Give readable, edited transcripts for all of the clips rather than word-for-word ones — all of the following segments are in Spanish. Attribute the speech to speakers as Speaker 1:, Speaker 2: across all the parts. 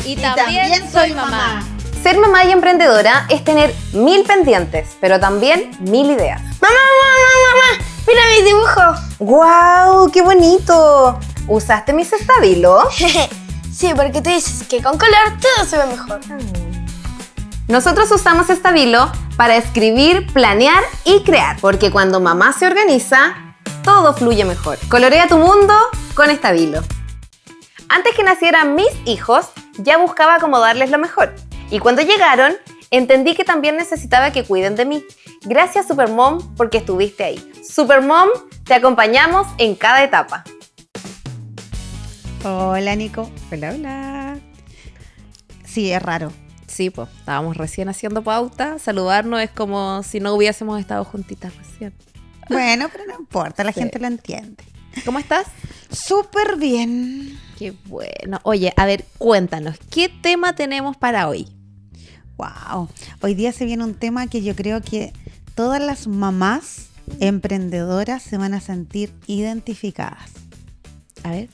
Speaker 1: Y también soy mamá.
Speaker 2: Ser mamá y emprendedora es tener 1000 pendientes, pero también 1000 ideas.
Speaker 1: ¡Mamá! ¡Mira mi dibujo!
Speaker 2: ¡Guau! ¡Qué bonito! ¿Usaste mis Stabilo?
Speaker 1: Sí, porque tú dices que con color todo se ve mejor.
Speaker 2: Nosotros usamos Stabilo para escribir, planear y crear, porque cuando mamá se organiza, todo fluye mejor. Colorea tu mundo con Stabilo. Antes que nacieran mis hijos, ya buscaba cómo darles lo mejor. Y cuando llegaron, entendí que también necesitaba que cuiden de mí. Gracias Supermom porque estuviste ahí. Supermom, te acompañamos en cada etapa.
Speaker 3: Hola Nico. Hola. Sí, es raro.
Speaker 2: Sí, pues, estábamos recién haciendo pauta. Saludarnos es como si no hubiésemos estado juntitas recién.
Speaker 3: Bueno, pero no importa, la gente lo entiende.
Speaker 2: ¿Cómo estás?
Speaker 3: Súper bien.
Speaker 2: Qué bueno. Oye, a ver, cuéntanos, ¿qué tema tenemos para hoy?
Speaker 3: Wow. Hoy día se viene un tema que yo creo que todas las mamás emprendedoras se van a sentir identificadas.
Speaker 2: A ver.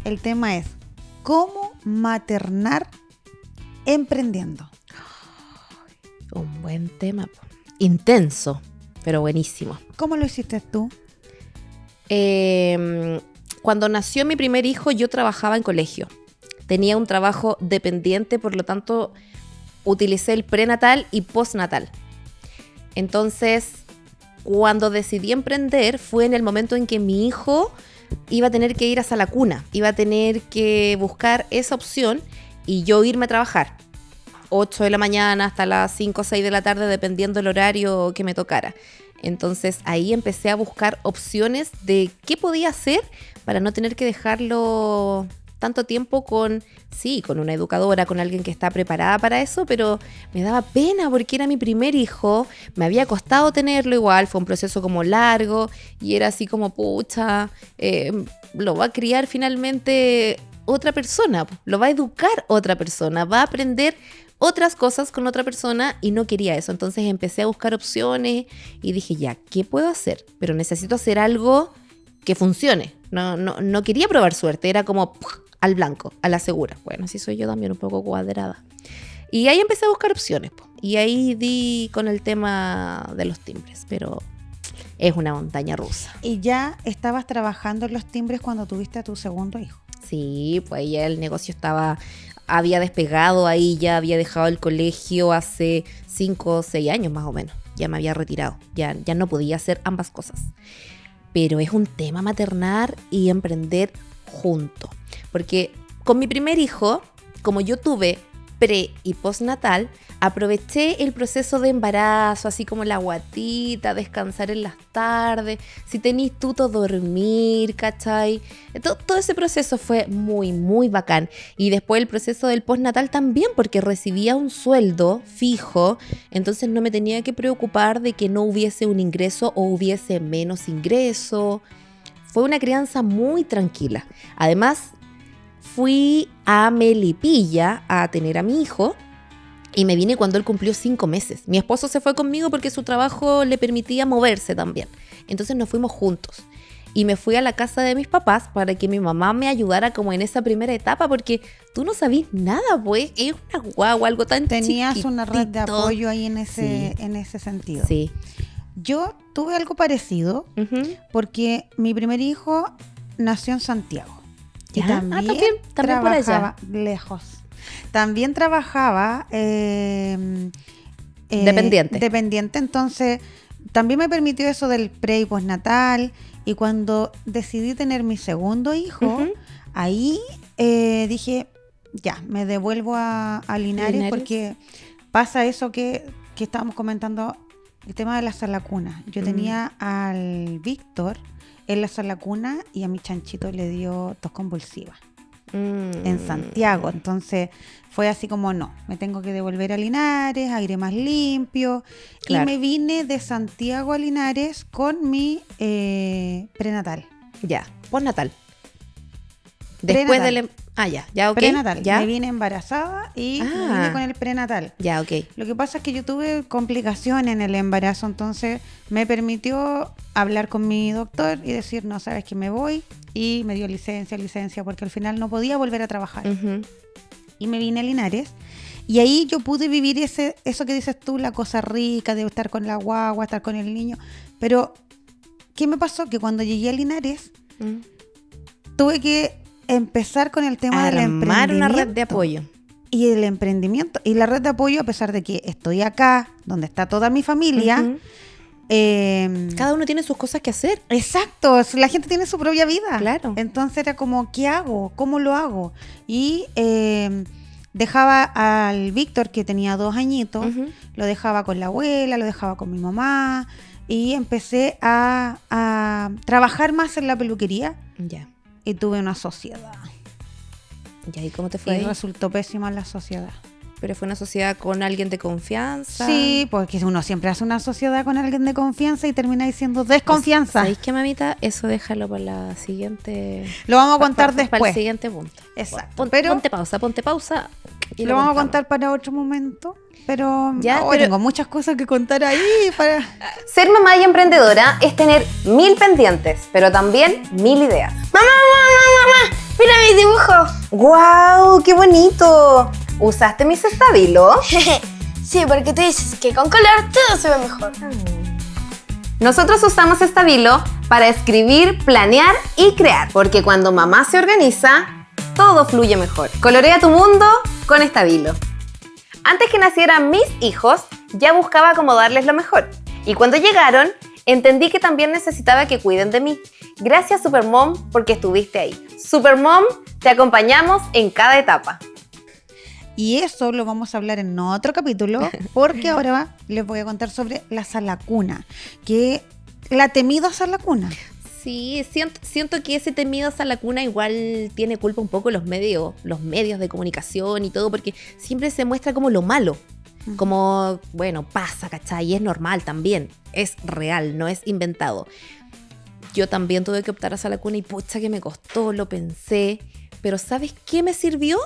Speaker 3: El tema es ¿cómo maternar emprendiendo?
Speaker 2: Un buen tema. Intenso, pero buenísimo.
Speaker 3: ¿Cómo lo hiciste tú?
Speaker 2: Cuando nació mi primer hijo, yo trabajaba en colegio. Tenía un trabajo dependiente, por lo tanto, utilicé el prenatal y postnatal. Entonces, cuando decidí emprender, fue en el momento en que mi hijo iba a tener que ir hasta la cuna. Iba a tener que buscar esa opción y yo irme a trabajar. 8 de la mañana hasta las 5 o 6 de la tarde, dependiendo del horario que me tocara. Entonces ahí empecé a buscar opciones de qué podía hacer para no tener que dejarlo tanto tiempo con una educadora, con alguien que está preparada para eso, pero me daba pena porque era mi primer hijo, me había costado tenerlo igual, fue un proceso como largo y era así como, pucha, lo va a criar finalmente otra persona, lo va a educar otra persona, va a aprender otras cosas con otra persona y no quería eso. Entonces empecé a buscar opciones y dije, ya, ¿qué puedo hacer? Pero necesito hacer algo que funcione. No quería probar suerte, era como al blanco, a la segura. Bueno, así soy yo también, un poco cuadrada. Y ahí empecé a buscar opciones. Y ahí di con el tema de los timbres, pero es una montaña rusa.
Speaker 3: ¿Y ya estabas trabajando en los timbres cuando tuviste a tu segundo hijo?
Speaker 2: Sí, pues ya el negocio había despegado ahí, ya había dejado el colegio hace 5 o 6 años más o menos. Ya me había retirado, ya no podía hacer ambas cosas. Pero es un tema maternar y emprender junto. Porque con mi primer hijo, como yo tuve pre y postnatal, aproveché el proceso de embarazo, así como la guatita, descansar en las tardes, si tenís tuto, dormir, ¿cachai? Todo ese proceso fue muy, muy bacán. Y después el proceso del postnatal también, porque recibía un sueldo fijo, entonces no me tenía que preocupar de que no hubiese un ingreso o hubiese menos ingreso. Fue una crianza muy tranquila. Además, fui a Melipilla a tener a mi hijo y me vine cuando él cumplió 5 meses. Mi esposo se fue conmigo porque su trabajo le permitía moverse también. Entonces nos fuimos juntos. Y me fui a la casa de mis papás para que mi mamá me ayudara como en esa primera etapa, porque tú no sabías nada, pues. Es una guagua, algo tan
Speaker 3: Tenías
Speaker 2: chiquitito.
Speaker 3: una red de apoyo ahí en ese sentido.
Speaker 2: Sí.
Speaker 3: Yo tuve algo parecido porque mi primer hijo nació en Santiago.
Speaker 2: ¿Ya?
Speaker 3: Y también
Speaker 2: por
Speaker 3: trabajaba
Speaker 2: allá.
Speaker 3: lejos. También trabajaba dependiente, entonces también me permitió eso del pre y postnatal. Y cuando decidí tener mi segundo hijo, ahí dije, ya, me devuelvo a Linares porque pasa eso que estábamos comentando, el tema de la sala cuna. Yo tenía al Víctor en la sala cuna y a mi chanchito le dio tos convulsiva en Santiago. Entonces fue así como, no, me tengo que devolver a Linares, aire más limpio. Claro. Y me vine de Santiago a Linares con mi prenatal.
Speaker 2: Ya, postnatal. Después del... ya, ok.
Speaker 3: Prenatal.
Speaker 2: ¿Ya?
Speaker 3: Me vine embarazada y me vine con el prenatal.
Speaker 2: Ya, ok.
Speaker 3: Lo que pasa es que yo tuve complicaciones en el embarazo, entonces me permitió hablar con mi doctor y decir, no, sabes que me voy, y me dio licencia, porque al final no podía volver a trabajar. y me vine a Linares. Y ahí yo pude vivir eso que dices tú, la cosa rica de estar con la guagua, estar con el niño. Pero, ¿qué me pasó? Que cuando llegué a Linares, tuve que empezar con el tema del emprendimiento.
Speaker 2: Armar una red de apoyo.
Speaker 3: Y el emprendimiento. Y la red de apoyo, a pesar de que estoy acá, donde está toda mi familia.
Speaker 2: Cada uno tiene sus cosas que hacer.
Speaker 3: Exacto, la gente tiene su propia vida.
Speaker 2: Claro.
Speaker 3: Entonces era como, ¿qué hago? ¿Cómo lo hago? Y dejaba al Víctor, que tenía 2 añitos, lo dejaba con la abuela, lo dejaba con mi mamá, y empecé a trabajar más en la peluquería.
Speaker 2: Ya.
Speaker 3: Y tuve una sociedad.
Speaker 2: Ya, ¿y cómo te fue
Speaker 3: Y
Speaker 2: ahí?
Speaker 3: resultó pésima la sociedad.
Speaker 2: Pero fue una sociedad con alguien de confianza.
Speaker 3: Sí, porque uno siempre hace una sociedad con alguien de confianza y termina diciendo desconfianza.
Speaker 2: ¿Sabéis qué, mamita? Eso déjalo para la siguiente...
Speaker 3: Lo vamos a contar
Speaker 2: Para el
Speaker 3: después.
Speaker 2: siguiente punto.
Speaker 3: Exacto. Pero
Speaker 2: Ponte pausa. Y
Speaker 3: lo vamos a
Speaker 2: contamos.
Speaker 3: contar para otro momento. Pero,
Speaker 2: Ya,
Speaker 3: hoy
Speaker 2: pero-
Speaker 3: tengo muchas cosas que contar ahí.
Speaker 4: Ser mamá y emprendedora es tener 1000 pendientes, pero también 1000 ideas.
Speaker 1: ¡Mamá! ¡Mira mi dibujo!
Speaker 4: ¡Guau! ¡Qué bonito! ¿Usaste mis estabilos?
Speaker 1: Sí, porque tú dices que con color todo se ve mejor.
Speaker 4: Nosotros usamos Stabilo para escribir, planear y crear, porque cuando mamá se organiza, todo fluye mejor. Colorea tu mundo con Stabilo. Antes que nacieran mis hijos, ya buscaba cómo darles lo mejor. Y cuando llegaron, entendí que también necesitaba que cuiden de mí. Gracias Supermom porque estuviste ahí. Supermom, te acompañamos en cada etapa.
Speaker 3: Y eso lo vamos a hablar en otro capítulo, porque ahora les voy a contar sobre la salacuna, que la temida salacuna.
Speaker 2: Sí, siento que ese temido a la cuna igual tiene culpa un poco los medios de comunicación y todo, porque siempre se muestra como lo malo. Como, bueno, pasa, ¿cachai? Y es normal también. Es real, no es inventado. Yo también tuve que optar a la cuna y pucha que me costó, lo pensé. Pero ¿sabes qué me sirvió?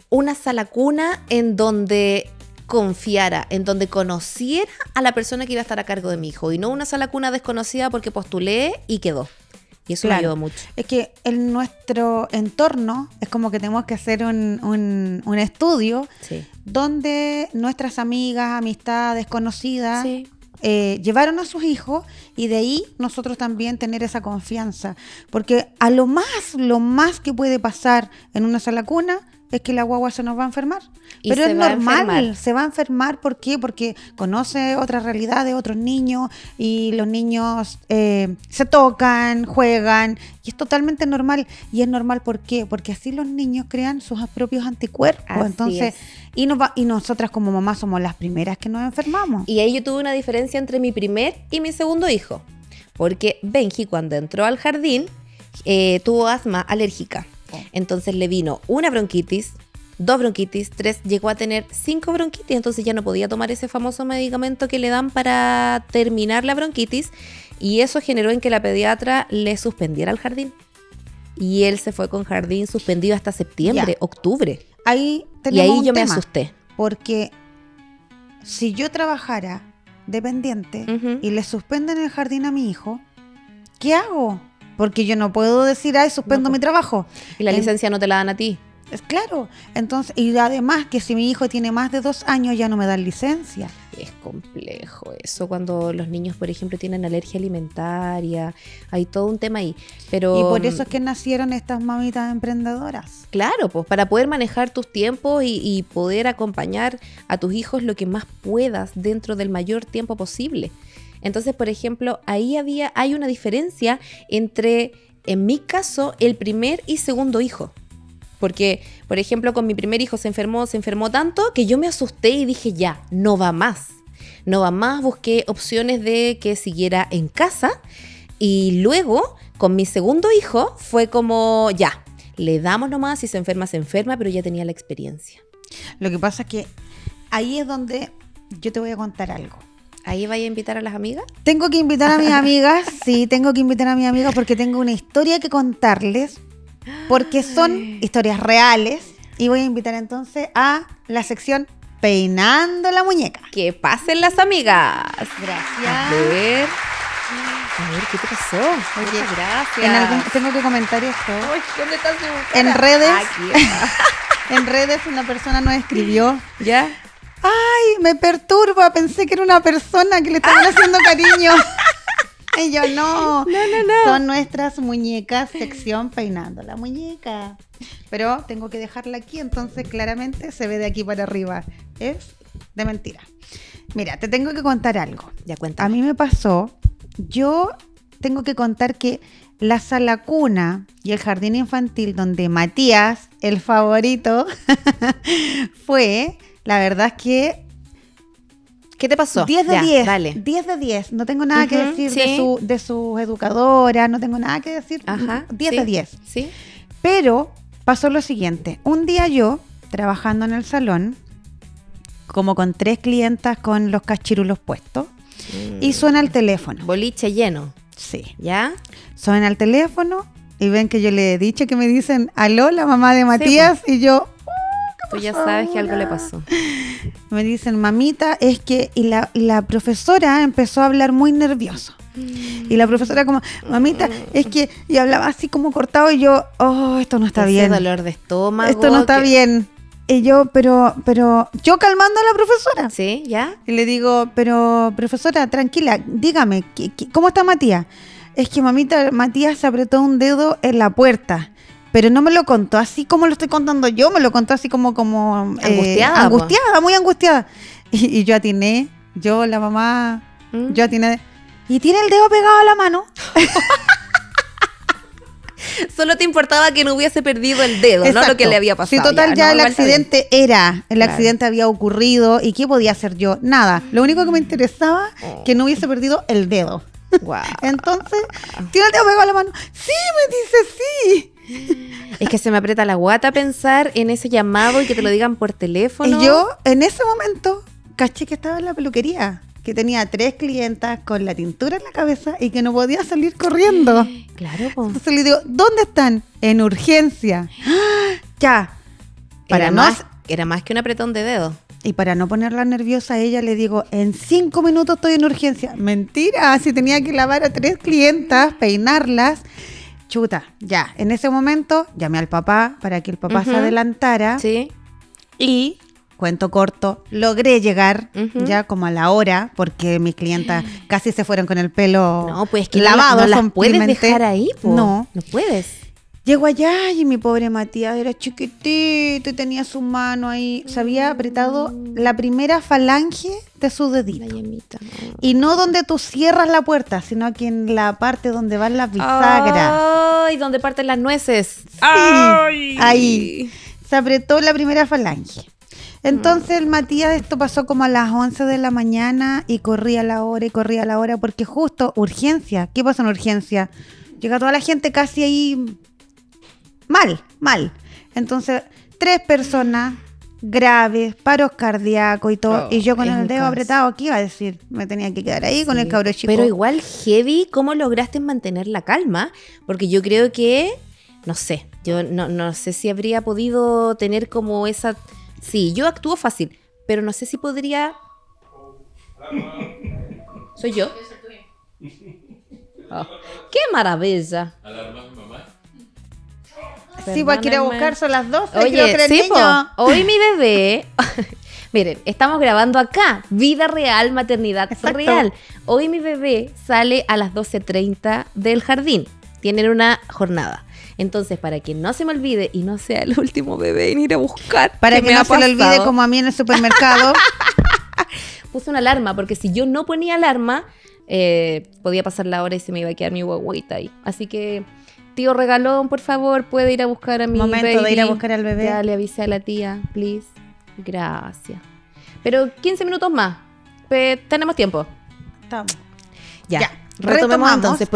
Speaker 2: Una salacuna en donde confiara, en donde conociera a la persona que iba a estar a cargo de mi hijo, y no una salacuna desconocida porque postulé y quedó. Y eso me
Speaker 3: Claro.
Speaker 2: ayudó mucho.
Speaker 3: Es que en nuestro entorno es como que tenemos que hacer un estudio
Speaker 2: Sí.
Speaker 3: donde nuestras amigas, amistades, conocidas
Speaker 2: Sí.
Speaker 3: llevaron a sus hijos, y de ahí nosotros también tener esa confianza. Porque a lo más que puede pasar en una salacuna es que la guagua se nos va a enfermar.
Speaker 2: Y
Speaker 3: Pero
Speaker 2: se
Speaker 3: es
Speaker 2: va a
Speaker 3: normal,
Speaker 2: enfermar.
Speaker 3: se va a enfermar. ¿Por qué? Porque conoce otras realidades, otros niños, y los niños se tocan, juegan, y es totalmente normal. Y es normal, ¿por qué? Porque así los niños crean sus propios anticuerpos.
Speaker 2: Así
Speaker 3: Entonces,
Speaker 2: es.
Speaker 3: y nosotras como mamás somos las primeras que nos enfermamos.
Speaker 2: Y ahí yo tuve una diferencia entre mi primer y mi segundo hijo. Porque Benji, cuando entró al jardín, tuvo asma alérgica. Entonces le vino una bronquitis, 2 bronquitis, 3, llegó a tener 5 bronquitis. Entonces ya no podía tomar ese famoso medicamento que le dan para terminar la bronquitis. Y eso generó en que la pediatra le suspendiera el jardín. Y él se fue con jardín suspendido hasta septiembre,
Speaker 3: Ya.
Speaker 2: octubre.
Speaker 3: Ahí
Speaker 2: Y
Speaker 3: tenemos
Speaker 2: ahí
Speaker 3: un
Speaker 2: yo me
Speaker 3: tema,
Speaker 2: asusté.
Speaker 3: porque si yo trabajara dependiente
Speaker 2: Ujú.
Speaker 3: y le suspenden el jardín a mi hijo, ¿qué hago? Porque yo no puedo decir, ay, suspendo
Speaker 2: No,
Speaker 3: mi trabajo.
Speaker 2: Y la
Speaker 3: En-
Speaker 2: licencia no te la dan a ti.
Speaker 3: Es claro. Entonces, y además que si mi hijo tiene más de 2 años ya no me dan licencia.
Speaker 2: Es complejo eso, cuando los niños, por ejemplo, tienen alergia alimentaria, hay todo un tema ahí. Pero
Speaker 3: Y por eso es que nacieron estas mamitas emprendedoras.
Speaker 2: claro, pues para poder manejar tus tiempos y poder acompañar a tus hijos lo que más puedas dentro del mayor tiempo posible. Entonces, por ejemplo, ahí hay una diferencia entre, en mi caso, el primer y segundo hijo. Porque, por ejemplo, con mi primer hijo se enfermó tanto que yo me asusté y dije, ya, no va más. No va más, busqué opciones de que siguiera en casa. Y luego, con mi segundo hijo, fue como, ya, le damos nomás, si se enferma, pero ya tenía la experiencia.
Speaker 3: Lo que pasa es que ahí es donde yo te voy a contar algo.
Speaker 2: ¿Ahí vaya a invitar a las amigas?
Speaker 3: Tengo que invitar a mis amigas, sí, tengo que invitar a mis amigas porque tengo una historia que contarles, porque son historias reales, y voy a invitar entonces a la sección Peinando la Muñeca.
Speaker 2: Que pasen las amigas. A
Speaker 3: Gracias.
Speaker 2: ver, ¿qué te pasó?
Speaker 3: Oye,
Speaker 2: Muchas gracias.
Speaker 3: Tengo que comentar esto.
Speaker 2: Ay, ¿dónde está su cara?
Speaker 3: En redes.
Speaker 2: Aquí está.
Speaker 3: En redes una persona nos escribió:
Speaker 2: ¿Ya?
Speaker 3: ¡ay, me perturba! Pensé que era una persona que le estaban haciendo cariño. Y yo, no. Son nuestras muñecas, sección peinando la muñeca. Pero tengo que dejarla aquí, entonces claramente se ve de aquí para arriba. Es de mentira. Mira, te tengo que contar algo.
Speaker 2: Ya
Speaker 3: A
Speaker 2: cuéntame.
Speaker 3: mí me pasó, yo tengo que contar que la sala cuna y el jardín infantil donde Matías, el favorito, fue, la verdad es que
Speaker 2: ¿Qué te pasó?
Speaker 3: 10 de
Speaker 2: Ya,
Speaker 3: 10,
Speaker 2: Dale.
Speaker 3: 10 de 10. No tengo nada que
Speaker 2: Ujú,
Speaker 3: decir
Speaker 2: sí.
Speaker 3: de sus educadoras, no tengo nada que decir.
Speaker 2: Ajá.
Speaker 3: 10
Speaker 2: sí,
Speaker 3: de 10.
Speaker 2: Sí.
Speaker 3: Pero pasó lo siguiente. Un día yo, trabajando en el salón, como con 3 clientas con los cachirulos puestos, y suena el teléfono.
Speaker 2: Boliche lleno.
Speaker 3: Sí.
Speaker 2: ¿Ya?
Speaker 3: Suena el teléfono y ven que yo le he dicho que me dicen, aló, la mamá de Matías, y yo,
Speaker 2: Tú ya sabes que algo le pasó.
Speaker 3: me dicen, mamita, es que, y la profesora empezó a hablar muy nervioso. Y la profesora como, mamita, es que, y hablaba así como cortado, y yo, oh, esto no está
Speaker 2: Ese
Speaker 3: bien.
Speaker 2: dolor de estómago.
Speaker 3: Esto no está bien. Y yo, pero, yo calmando a la profesora.
Speaker 2: ¿Sí? ¿Ya?
Speaker 3: Y le digo, pero profesora, tranquila, dígame, ¿cómo está Matías? Es que mamita, Matías se apretó un dedo en la puerta, pero no me lo contó así como lo estoy contando yo, me lo contó así como
Speaker 2: Angustiada,
Speaker 3: angustiada, muy angustiada. Y yo atiné, yo, la mamá, yo atiné, y tiene el dedo pegado a la mano.
Speaker 2: Solo te importaba que no hubiese perdido el dedo, no lo
Speaker 3: Exacto.
Speaker 2: que le había pasado.
Speaker 3: Sí, total, ya
Speaker 2: no,
Speaker 3: el
Speaker 2: igual está
Speaker 3: accidente el
Speaker 2: Claro.
Speaker 3: accidente había ocurrido, ¿y qué podía hacer yo? Nada. Lo único que me interesaba que no hubiese perdido el dedo.
Speaker 2: bien. Guau.
Speaker 3: Entonces, tiene el dedo pegado a la mano. Sí, me dice sí.
Speaker 2: Es que se me aprieta la guata pensar en ese llamado y que te lo digan por teléfono.
Speaker 3: Y yo, en ese momento, caché que estaba en la peluquería, que tenía 3 clientas con la tintura en la cabeza y que no podía salir corriendo.
Speaker 2: Claro, po.
Speaker 3: Entonces le digo, ¿dónde están? En urgencia. ¡Ah! Ya. Para
Speaker 2: Era más que un apretón de dedo.
Speaker 3: Y para no ponerla nerviosa a ella, le digo, en 5 minutos estoy en urgencia. Mentira, si tenía que lavar a 3 clientas, peinarlas. Chuta, ya. En ese momento llamé al papá para que el papá se
Speaker 2: Ujú.
Speaker 3: adelantara.
Speaker 2: Sí.
Speaker 3: Y, cuento corto, logré llegar
Speaker 2: Ujú.
Speaker 3: ya como a la hora, porque mis clientas casi se fueron con el pelo
Speaker 2: No, pues es que
Speaker 3: lavado.
Speaker 2: no las puedes
Speaker 3: simplemente.
Speaker 2: dejar ahí, po.
Speaker 3: No.
Speaker 2: No puedes.
Speaker 3: Llego allá y mi pobre Matías era chiquitito y tenía su mano ahí. Se había apretado la primera falange de su
Speaker 2: La
Speaker 3: dedito.
Speaker 2: llamita.
Speaker 3: Y no donde tú cierras la puerta, sino aquí en la parte donde van las bisagras.
Speaker 2: Ay, donde parten las nueces.
Speaker 3: Sí, ahí. Se apretó la primera falange. Entonces el Matías, esto pasó como a las 11 de la mañana y corría la hora porque justo urgencia. ¿Qué pasa en urgencia? Llega toda la gente casi ahí mal. Entonces 3 personas graves, paros cardíacos y todo.
Speaker 2: Oh,
Speaker 3: y yo con
Speaker 2: es
Speaker 3: el
Speaker 2: un
Speaker 3: dedo
Speaker 2: cáncer.
Speaker 3: apretado, ¿qué iba a decir? Me tenía que quedar ahí con el cabro chico.
Speaker 2: Pero igual heavy, ¿cómo lograste mantener la calma? Porque yo creo que, no sé, yo no sé si habría podido tener como esa... Sí, yo actúo fácil, pero no sé si podría... ¿Soy yo? Oh, ¡qué maravilla!
Speaker 3: Sí, pues quiere
Speaker 2: Perdónenme.
Speaker 3: buscar, son las 12. creo que
Speaker 2: Oye,
Speaker 3: era el
Speaker 2: sí, po,
Speaker 3: niño.
Speaker 2: hoy mi bebé... Miren, estamos grabando acá, vida real, maternidad
Speaker 3: Exacto.
Speaker 2: real. Hoy mi bebé sale a las 12:30 del jardín. Tienen una jornada. Entonces, para que no se me olvide y no sea el último bebé en ir a buscar.
Speaker 3: Para que
Speaker 2: me
Speaker 3: no
Speaker 2: ha
Speaker 3: se le olvide
Speaker 2: pasado,
Speaker 3: como a mí en el supermercado.
Speaker 2: puse una alarma, porque si yo no ponía alarma, podía pasar la hora y se me iba a quedar mi guagüita ahí. Así que, tío Regalón, por favor, puede ir a buscar a mi
Speaker 3: Momento de ir a
Speaker 2: baby.
Speaker 3: buscar al bebé.
Speaker 2: Ya le avisé a la tía, please. Gracias. Pero 15 minutos más. Tenemos tiempo.
Speaker 3: Estamos.
Speaker 2: Ya.
Speaker 3: Ya,
Speaker 2: Retomemos
Speaker 3: retomamos,
Speaker 2: entonces.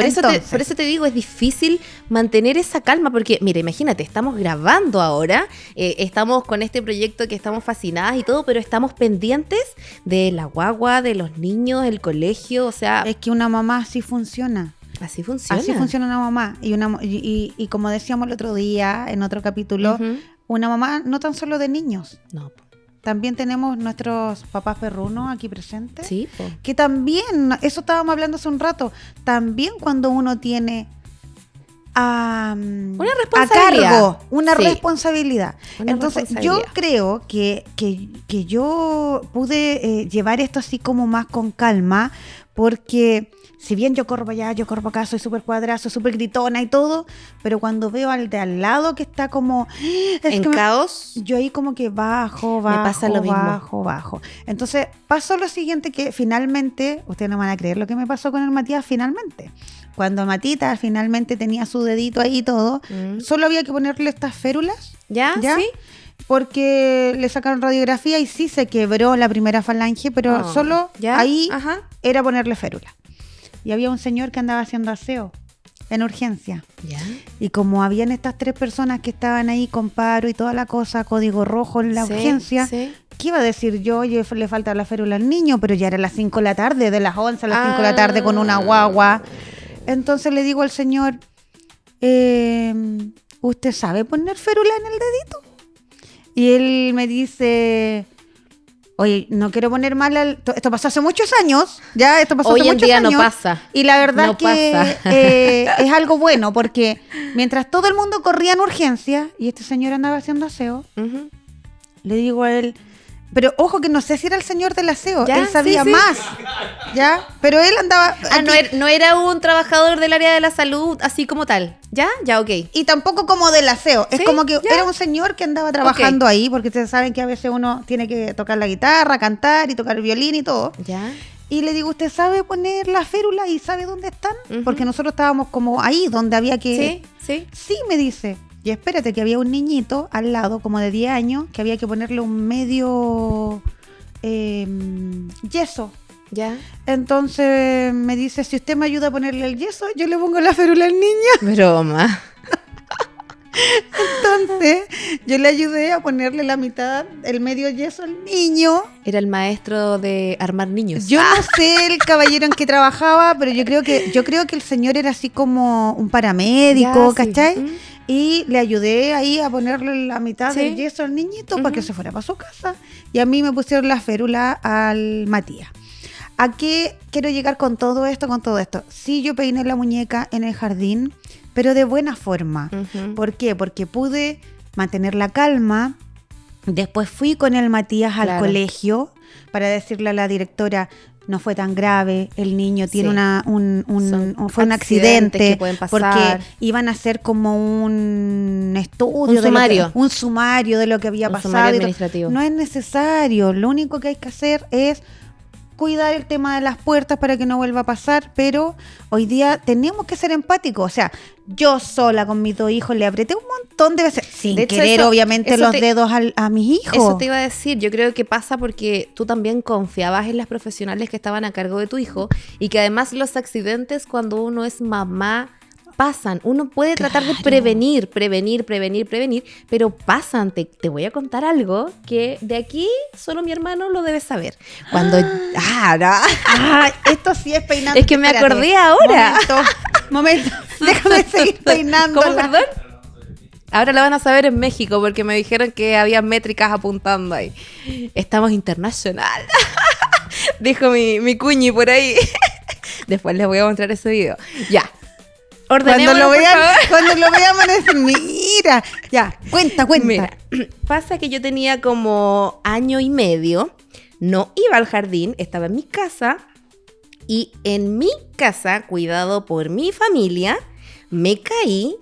Speaker 2: Por eso te digo, es difícil mantener esa calma, porque, mira, imagínate, estamos grabando ahora, estamos con este proyecto que estamos fascinadas y todo, pero estamos pendientes de la guagua, de los niños, el colegio, o sea,
Speaker 3: Es que una mamá así funciona.
Speaker 2: así funciona.
Speaker 3: Así funciona una mamá. Y como decíamos el otro día en otro capítulo,
Speaker 2: Ujú.
Speaker 3: una mamá no tan solo de niños.
Speaker 2: No, po.
Speaker 3: También tenemos nuestros papás perrunos aquí presentes.
Speaker 2: Sí, po.
Speaker 3: Que también, eso estábamos hablando hace un rato, también cuando uno tiene
Speaker 2: Una
Speaker 3: a
Speaker 2: responsabilidad.
Speaker 3: cargo, una
Speaker 2: Sí.
Speaker 3: responsabilidad.
Speaker 2: Una
Speaker 3: Entonces,
Speaker 2: responsabilidad.
Speaker 3: yo creo que yo pude llevar esto así como más con calma, porque si bien yo corro para allá, yo corro para acá, soy súper cuadrada, soy súper gritona y todo, pero cuando veo al de al lado que está como...
Speaker 2: En caos.
Speaker 3: Yo ahí como que bajo,
Speaker 2: pasa lo mismo.
Speaker 3: bajo. Entonces pasó lo siguiente, que finalmente, ustedes no van a creer lo que me pasó con el Matías finalmente. Cuando Matita finalmente tenía su dedito ahí y todo, solo había que ponerle estas férulas.
Speaker 2: ¿Ya?
Speaker 3: ¿Ya?
Speaker 2: ¿Sí?
Speaker 3: Porque le sacaron radiografía y sí se quebró la primera falange, pero
Speaker 2: Oh,
Speaker 3: solo
Speaker 2: ¿ya?
Speaker 3: ahí
Speaker 2: Ajá.
Speaker 3: era ponerle férula. Y había un señor que andaba haciendo aseo en urgencia.
Speaker 2: ¿Ya?
Speaker 3: Y como habían estas 3 personas que estaban ahí con paro y toda la cosa, código rojo en la
Speaker 2: Sí,
Speaker 3: urgencia,
Speaker 2: sí.
Speaker 3: ¿qué iba a decir yo? Oye, le falta la férula al niño, pero ya era las 5 de la tarde, de las 11 a las 5 de la tarde con una guagua. Entonces le digo al señor, ¿usted sabe poner férula en el dedito? Y él me dice... Oye, no quiero poner mal esto pasó hace muchos años, ya, esto pasó
Speaker 2: Hoy
Speaker 3: hace
Speaker 2: en
Speaker 3: muchos
Speaker 2: día
Speaker 3: años.
Speaker 2: no pasa.
Speaker 3: Y la verdad
Speaker 2: No
Speaker 3: que
Speaker 2: pasa.
Speaker 3: es algo bueno, porque mientras todo el mundo corría en urgencia y este señor andaba haciendo aseo,
Speaker 2: Ujú.
Speaker 3: le digo a él, pero ojo que no sé si era el señor del aseo,
Speaker 2: Ya,
Speaker 3: él sabía
Speaker 2: sí, sí.
Speaker 3: más, ¿ya? Pero él andaba...
Speaker 2: Ah, no era un trabajador del área de la salud así como tal. ¿Ya? Ya, ok.
Speaker 3: Y tampoco como del aseo, es
Speaker 2: Sí,
Speaker 3: como que
Speaker 2: ya.
Speaker 3: era un señor que andaba trabajando ahí, porque ustedes saben que a veces uno tiene que tocar la guitarra, cantar y tocar el violín y todo.
Speaker 2: ¿Ya?
Speaker 3: Y le digo, ¿usted sabe poner la férula y sabe dónde están?
Speaker 2: Ujú.
Speaker 3: Porque nosotros estábamos como ahí, donde había que...
Speaker 2: Sí, sí.
Speaker 3: Sí, me dice. Y espérate, que había un niñito al lado, como de 10 años, que había que ponerle un medio yeso.
Speaker 2: ¿Ya?
Speaker 3: Entonces me dice, si usted me ayuda a ponerle el yeso, yo le pongo la férula al niño.
Speaker 2: Broma.
Speaker 3: Entonces yo le ayudé a ponerle la mitad, el medio yeso al niño.
Speaker 2: Era el maestro de armar niños.
Speaker 3: Yo no sé el caballero en que trabajaba, pero yo creo que el señor era así como un paramédico,
Speaker 2: Ya, sí.
Speaker 3: ¿cachai?
Speaker 2: Mm.
Speaker 3: Y le ayudé ahí a ponerle la mitad
Speaker 2: Sí.
Speaker 3: del yeso al niñito para que
Speaker 2: Ujú.
Speaker 3: se fuera para su casa. Y a mí me pusieron la férula al Matías. ¿A qué quiero llegar con todo esto? Sí, yo peiné la muñeca en el jardín, pero de buena forma.
Speaker 2: Ujú.
Speaker 3: ¿Por qué? Porque pude mantener la calma. Después fui con el Matías al
Speaker 2: Claro.
Speaker 3: colegio para decirle a la directora, no fue tan grave, el niño tiene
Speaker 2: Sí.
Speaker 3: fue un
Speaker 2: accidentes
Speaker 3: accidente,
Speaker 2: que pueden pasar.
Speaker 3: porque iban a hacer como un estudio,
Speaker 2: Un sumario.
Speaker 3: un sumario de lo que había
Speaker 2: Un
Speaker 3: pasado.
Speaker 2: sumario
Speaker 3: y todo.
Speaker 2: administrativo.
Speaker 3: No es necesario, lo único que hay que hacer es cuidar el tema de las puertas para que no vuelva a pasar, pero hoy día tenemos que ser empáticos. O sea, yo sola con mis 2 hijos le apreté un montón de veces, sin
Speaker 2: De hecho,
Speaker 3: querer
Speaker 2: eso-
Speaker 3: obviamente
Speaker 2: eso
Speaker 3: los
Speaker 2: te-
Speaker 3: dedos a mis hijos.
Speaker 2: Eso te iba a decir, yo creo que pasa porque tú también confiabas en las profesionales que estaban a cargo de tu hijo y que además los accidentes cuando uno es mamá pasan. Uno puede tratar de
Speaker 3: Claro.
Speaker 2: prevenir, pero pasan. Te voy a contar algo que de aquí solo mi hermano lo debe saber. Cuando...
Speaker 3: no. Ah, esto sí es peinando.
Speaker 2: Es que me
Speaker 3: Espérate.
Speaker 2: acordé ahora.
Speaker 3: Momento. Déjame seguir peinando.
Speaker 2: ¿Cómo, perdón? Ahora lo van a saber en México porque me dijeron que había métricas apuntando ahí. Estamos internacional. Dijo mi cuñi por ahí. Después les voy a mostrar ese video. Ya.
Speaker 3: Cuando
Speaker 2: Ordenémonos,
Speaker 3: lo
Speaker 2: por
Speaker 3: vean,
Speaker 2: favor.
Speaker 3: cuando lo vean van a decir, mira, ya, cuenta.
Speaker 2: Mira, pasa que yo tenía como año y medio, no iba al jardín, estaba en mi casa y en mi casa, cuidado por mi familia, me caí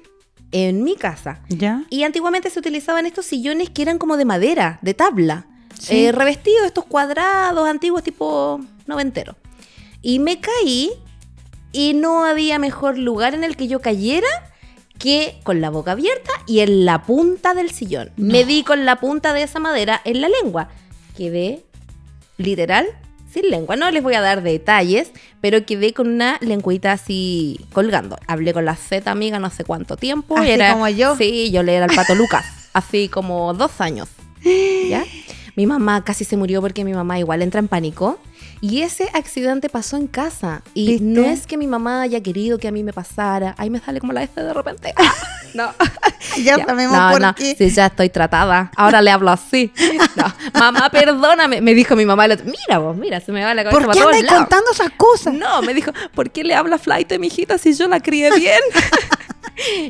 Speaker 2: en mi casa.
Speaker 3: ¿Ya?
Speaker 2: Y antiguamente se utilizaban estos sillones que eran como de madera, de tabla,
Speaker 3: Sí.
Speaker 2: revestidos, estos cuadrados antiguos tipo noventero. Y me caí y no había mejor lugar en el que yo cayera que con la boca abierta y en la punta del sillón. Me di con la punta de esa madera en la lengua. Quedé literal sin lengua. No les voy a dar detalles, pero quedé con una lengüita así colgando. Hablé con la Z amiga no sé cuánto tiempo.
Speaker 3: Así como yo.
Speaker 2: Sí, yo le era el Pato Lucas. Así como 2 años. ¿Ya? Mi mamá casi se murió porque mi mamá igual entra en pánico. Y ese accidente pasó en casa. Y
Speaker 3: ¿Viste?
Speaker 2: no es que mi mamá haya querido que a mí me pasara. Ahí me sale como la de repente. ¡Ah! No.
Speaker 3: Ya
Speaker 2: Ya.
Speaker 3: sabemos
Speaker 2: No,
Speaker 3: por
Speaker 2: no.
Speaker 3: qué.
Speaker 2: Sí, ya estoy tratada. Ahora le hablo así. No. Mamá, perdóname. Me dijo mi mamá. Mira vos, mira, se me va la cabeza
Speaker 3: ¿Por
Speaker 2: para
Speaker 3: qué
Speaker 2: todos
Speaker 3: andas
Speaker 2: lados.
Speaker 3: contando esas cosas?
Speaker 2: No, me dijo, ¿por qué le habla flight, mijita, si yo la crié bien?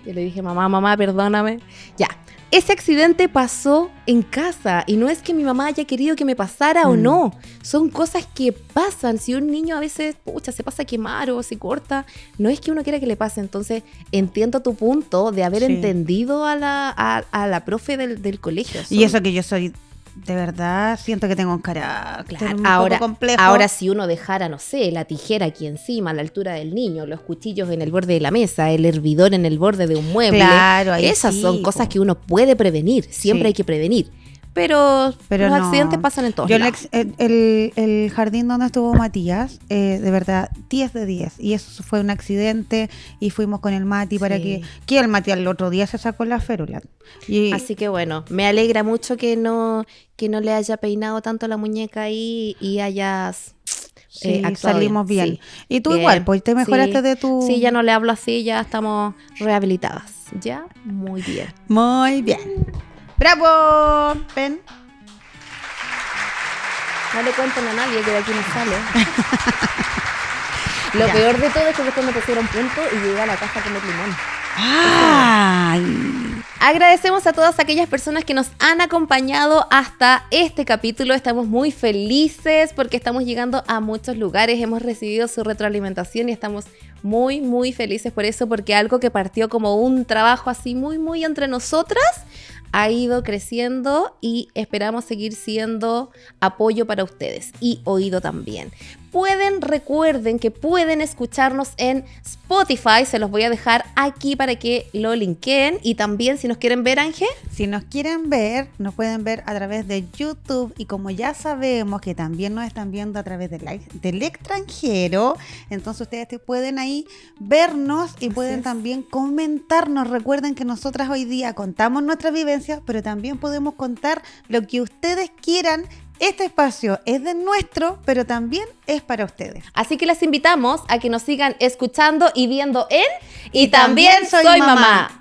Speaker 2: Yo le dije, mamá, perdóname. Ya, ese accidente pasó en casa y no es que mi mamá haya querido que me pasara o no. Son cosas que pasan. Si un niño a veces, se pasa a quemar o se corta, no es que uno quiera que le pase. Entonces, entiendo tu punto de haber entendido a la profe del colegio.
Speaker 3: Y eso que yo soy... De verdad, siento que tengo un carácter un
Speaker 2: ahora,
Speaker 3: poco complejo.
Speaker 2: Ahora, si uno dejara, no sé, la tijera aquí encima, a la altura del niño, los cuchillos en el borde de la mesa, el hervidor en el borde de un mueble,
Speaker 3: claro, ahí
Speaker 2: esas
Speaker 3: sí,
Speaker 2: son cosas que uno puede prevenir, siempre hay que prevenir. Pero los accidentes pasan en todos lados.
Speaker 3: El jardín donde estuvo Matías, de verdad, 10 de 10. Y eso fue un accidente y fuimos con el Mati para que el Mati al otro día se sacó la férula.
Speaker 2: Así que bueno, me alegra mucho que no le haya peinado tanto la muñeca ahí y hayas...
Speaker 3: salimos bien.
Speaker 2: Sí.
Speaker 3: Y tú
Speaker 2: bien.
Speaker 3: igual, pues te mejoraste de tu...
Speaker 2: Sí, ya no le hablo así, ya estamos rehabilitadas. Ya, muy bien.
Speaker 3: Muy bien. ¡Bravo! Ven.
Speaker 2: No le cuenten a nadie que de aquí no sale. Lo peor de todo es que después me pusieron punto y llegué a la casa con el limón.
Speaker 3: ¡Ay!
Speaker 2: Agradecemos a todas aquellas personas que nos han acompañado hasta este capítulo. Estamos muy felices porque estamos llegando a muchos lugares. Hemos recibido su retroalimentación y estamos muy, muy felices por eso, porque algo que partió como un trabajo así muy, muy entre nosotras ha ido creciendo y esperamos seguir siendo apoyo para ustedes y oído también. Recuerden que pueden escucharnos en Spotify, se los voy a dejar aquí para que lo linkeen, y también si nos quieren ver, Ángel.
Speaker 3: Si nos quieren ver, nos pueden ver a través de YouTube, y como ya sabemos que también nos están viendo a través del extranjero, entonces ustedes pueden ahí vernos y pueden también comentarnos. Recuerden que nosotras hoy día contamos nuestras vivencias, pero también podemos contar lo que ustedes quieran. Este espacio es de nuestro, pero también es para ustedes.
Speaker 2: Así que las invitamos a que nos sigan escuchando y viendo en Y también soy mamá.